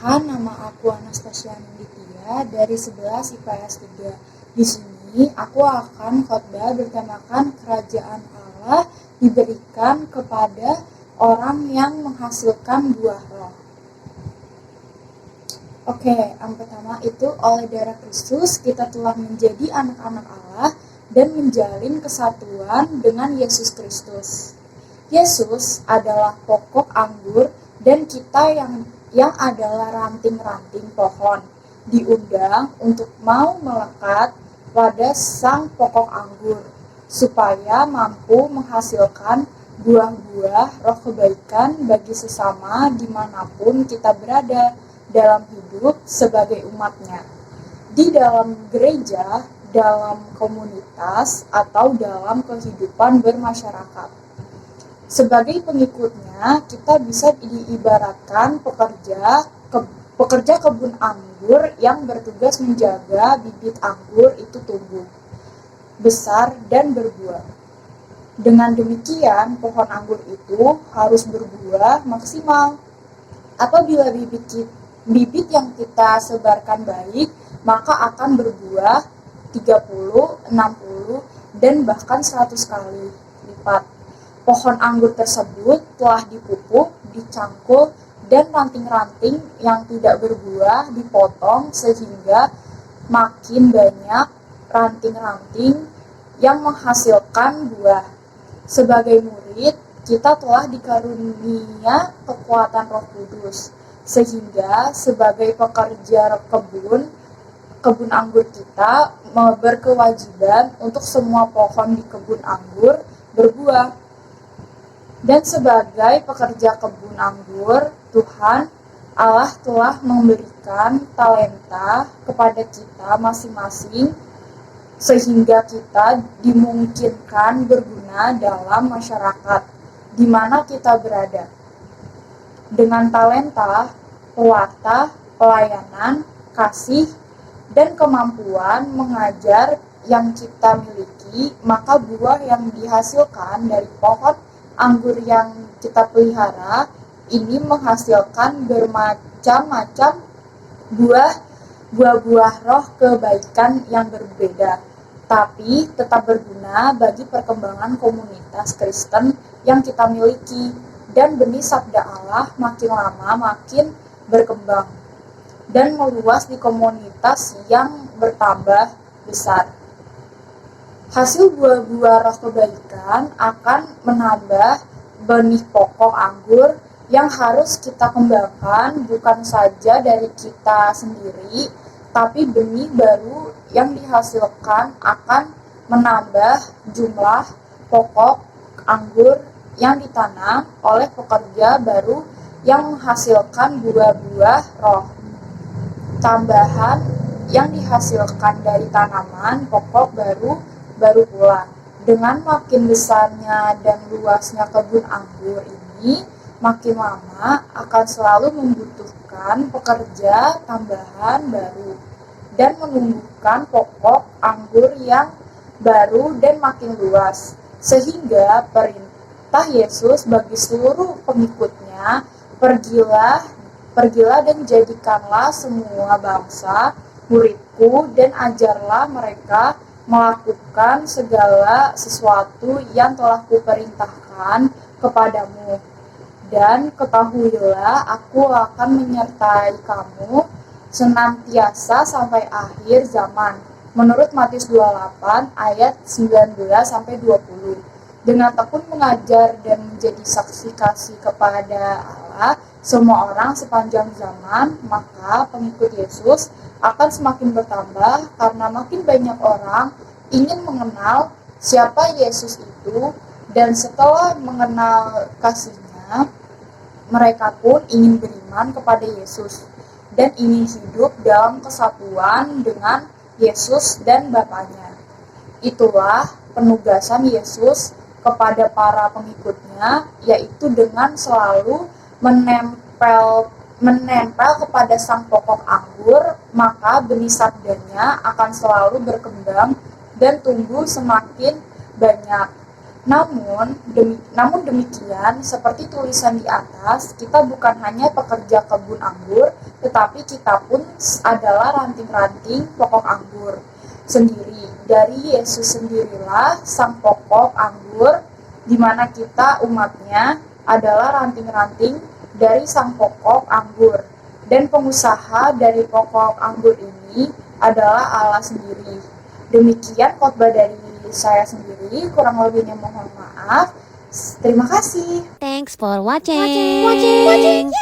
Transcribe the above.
Perkenalkan, nama aku Anastasia Ninditya dari 11 IPS 3. Di sini aku akan khotbah bertemakan kerajaan Allah diberikan kepada orang yang menghasilkan buah roh. Yang pertama itu oleh darah Kristus kita telah menjadi anak-anak Allah dan menjalin kesatuan dengan Yesus Kristus. Yesus adalah pokok anggur dan kita yang adalah ranting-ranting pohon diundang untuk mau melekat pada sang pokok anggur supaya mampu menghasilkan buah-buah roh kebaikan bagi sesama dimanapun kita berada dalam hidup sebagai umatnya, di dalam gereja, dalam komunitas, atau dalam kehidupan bermasyarakat. Sebagai pengikutnya, kita bisa diibaratkan pekerja kebun anggur yang bertugas menjaga bibit anggur itu tumbuh, besar, dan berbuah. Dengan demikian, pohon anggur itu harus berbuah maksimal. Apabila bibit yang kita sebarkan baik, maka akan berbuah 30, 60, dan bahkan 100 kali lipat. Pohon anggur tersebut telah dipupuk, dicangkul, dan ranting-ranting yang tidak berbuah dipotong sehingga makin banyak ranting-ranting yang menghasilkan buah. Sebagai murid, kita telah dikarunia kekuatan Roh Kudus, sehingga sebagai pekerja kebun anggur kita berkewajiban untuk semua pohon di kebun anggur berbuah. Dan sebagai pekerja kebun anggur, Tuhan Allah telah memberikan talenta kepada kita masing-masing sehingga kita dimungkinkan berguna dalam masyarakat di mana kita berada. Dengan talenta, pewarta, pelayanan, kasih, dan kemampuan mengajar yang kita miliki, maka buah yang dihasilkan dari pohon anggur yang kita pelihara ini menghasilkan bermacam-macam buah-buah roh kebaikan yang berbeda, tapi tetap berguna bagi perkembangan komunitas Kristen yang kita miliki, dan benih sabda Allah makin lama makin berkembang dan meluas di komunitas yang bertambah besar. Hasil buah-buah roh kebaikan akan menambah benih pokok anggur yang harus kita kembangkan bukan saja dari kita sendiri, tapi benih baru yang dihasilkan akan menambah jumlah pokok anggur yang ditanam oleh pekerja baru yang menghasilkan buah-buah roh. Tambahan yang dihasilkan dari tanaman pokok baru pula. Dengan makin besarnya dan luasnya kebun anggur ini, makin lama akan selalu membutuhkan pekerja tambahan baru dan menumbuhkan pokok anggur yang baru dan makin luas, sehingga perintah Yesus bagi seluruh pengikutnya, pergilah dan jadikanlah semua bangsa muridku dan ajarlah mereka melakukan segala sesuatu yang telah kuperintahkan kepadamu. Dan ketahuilah aku akan menyertai kamu senantiasa sampai akhir zaman. Menurut Matius 28 ayat 19-20. Dengan tekun mengajar dan menjadi saksi kasih kepada Allah semua orang sepanjang zaman, maka pengikut Yesus akan semakin bertambah karena makin banyak orang ingin mengenal siapa Yesus itu, dan setelah mengenal kasih-Nya, mereka pun ingin beriman kepada Yesus dan ingin hidup dalam kesatuan dengan Yesus dan Bapaknya. Itulah penugasan Yesus kepada para pengikutnya, yaitu dengan selalu menempel kepada sang pokok anggur, maka benih sabdanya akan selalu berkembang dan tumbuh semakin banyak. Namun demikian, seperti tulisan di atas, kita bukan hanya pekerja kebun anggur, tetapi kita pun adalah ranting-ranting pokok anggur sendiri. Dari Yesus sendirilah sang pokok anggur, di mana kita umatnya adalah ranting-ranting dari sang pokok anggur. Dan pengusaha dari pokok anggur ini adalah Allah sendiri. Demikian khotbah dari saya sendiri, kurang lebihnya mohon maaf. Terima kasih. Thanks for watching.